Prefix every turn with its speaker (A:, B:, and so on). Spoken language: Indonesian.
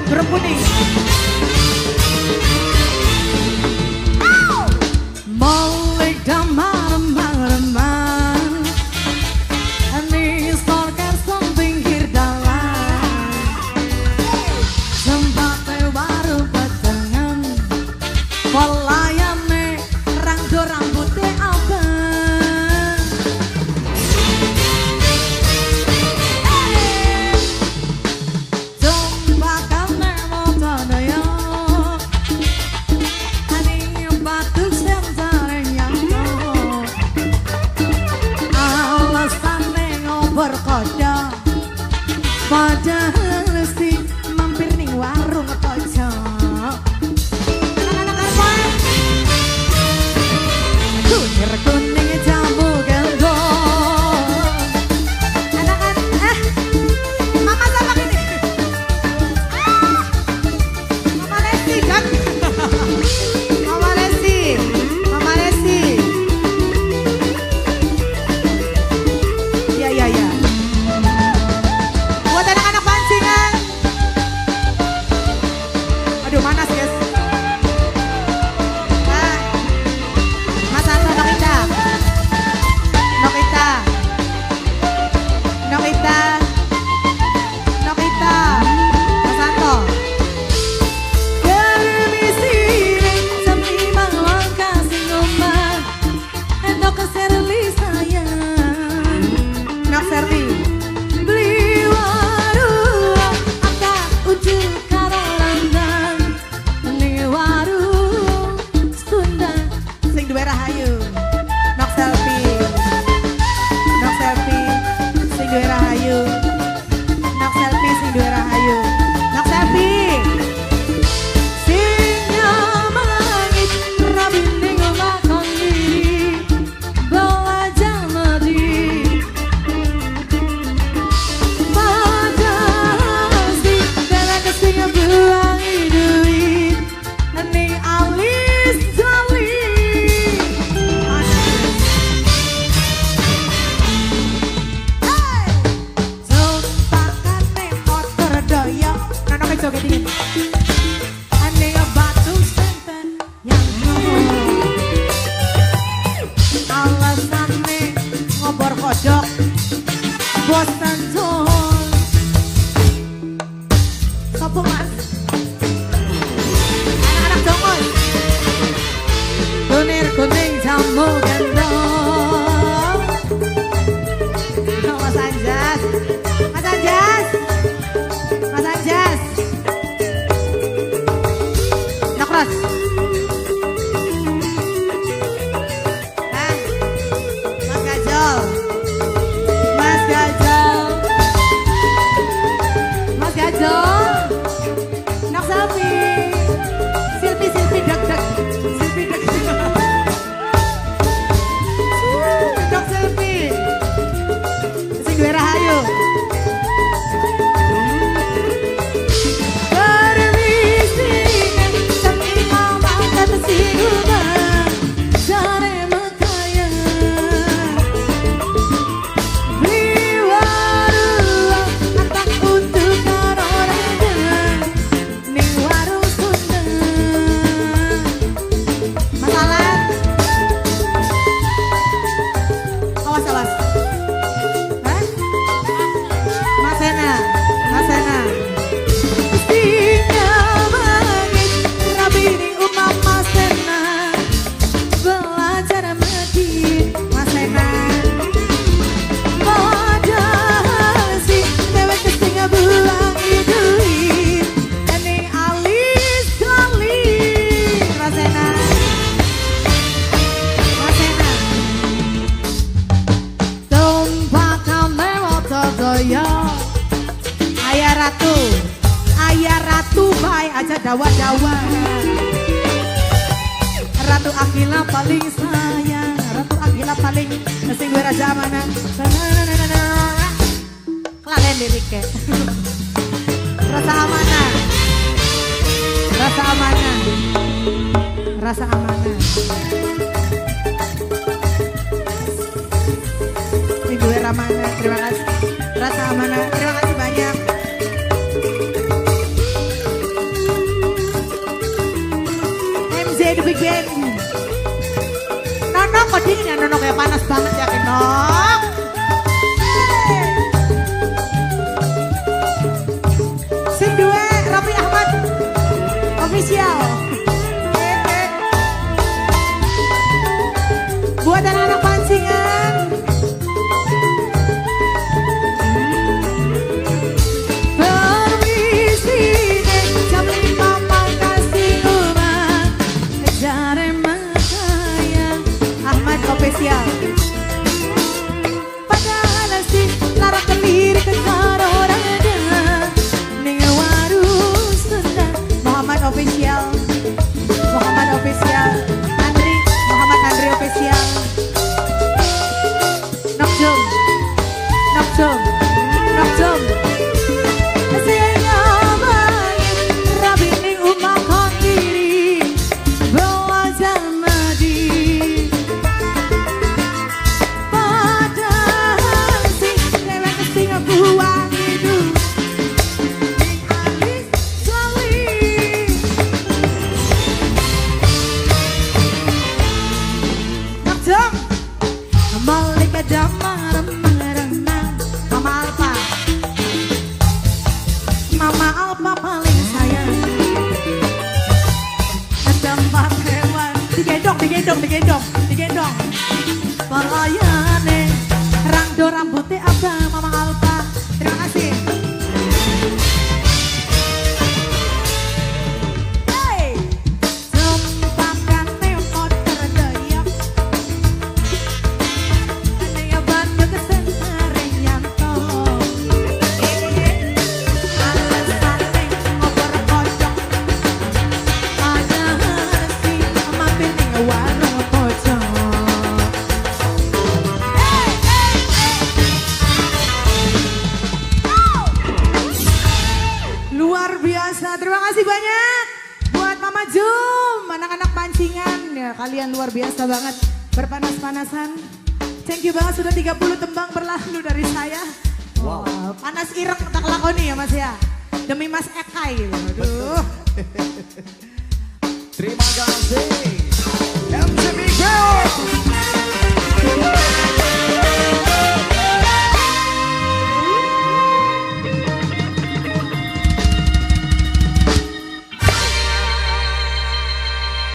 A: Burung kuning. Molek damar-mar-mar, ini sorker som pinggir dalan. Sempat baru petengan, pelayane rangdo rambutnya abang. Jombakane moto daya, ani batuk sentare nyampo. Alasane ngobrol kodok, padahal mesti mampir ning warung pojok. Anak-anak apa? Kunir kuning jambu gendong. Anak-anak, mama sama gini. Mama Lesti kan? Mama Lesti, Mama Lesti. Iya, iya, iya. Buat anak-anak pancingan. Aduh, panas guys. Nah, Mas Anto Nokita. Nokita. Nokita. Nokita. Mas Anto. Permisi, sampai malam kasih ngomong. Entok ke Serli sayang. Nok Serli. Beli warung, angka ujung karo langgang. Ning warung Sunda sing duwe rahayu. Nok selfie. Nok selfie sing duwe rahayu. Nok selfie sing duwe rahayu. Nok selfie. Sing nyamangit rabi ning lakon diri. Belajar mati. Padahal sih dalam kesingnya buangi duit. Ning alis jali. Hey! Jompakane motor daya. Nana joget ini. Ane batu senten yang alasane ngobor kodok. Bosan tol. Sopo mas? Anak-anak dongol. Kunir kuning jambu gendong. Mas Anjas. Mas Anjas. Mas Anjas. Nokros. Hah? Mas Gajol. Mas Gajol. Mas Gajol. Nok selfie. Silpi silpi dek dek. Silpi dek. Nok selfie. Sing duwe rahayu. Permisi, sampai mama kata si ubah. Jare makaya. Beli warung, atak untuk karo langgang. Ning warung Sunda. Masalah. Awas awas. Hah? Mas Hena, Mas Hena. Mestinya bangit rabi ning umah Mas Hena. Belajar mati Mas Hena. Padahal sih dewek kesing buangi duit. Ning alis jali. Mas Hena. Mas Hena. Jompakane moto daya. Ayah ratu baik aja dawa-dawa. Ratu Akila paling sayang. Ratu Akila paling sing gue raja mana. Kelalen liriknya. Rasa amanah. Rasa amanah. Rasa amanah. Ibu Ramana, terima kasih. Rasa amanah, terima kasih banyak. kok dingin ya Nonok ya, panas banget ya Kinok. Sip dua Raffi Ahmad official. Buat anak-anak pancingan. Permisi deh, jam 5 mau kasih rumah. Jare makanya Ahmad official. Padahal sih lara kelir ke orangnya. Ning warung Sunda Muhammad official. Muhammad official. Muhammad Andri official. Nokjum. Nokjum. Nokjum. Malika Damar merenang Mama Alpa. Mama Alpa paling sayang. Tempat hewan digendong, digendong, digendong, digendong. Pelayane rangdo rambutnya abang Mama Alpa. Terima kasih. Luar biasa, terima kasih banyak buat Mama Jum, anak-anak pancingan ya, kalian luar biasa banget berpanas-panasan. Thank you banget sudah 30 tembang berlalu dari saya. Wow, panas ireng tak lakoni ya Mas ya, demi Mas Ekai. Aduh.
B: Terima kasih. MC Miguel.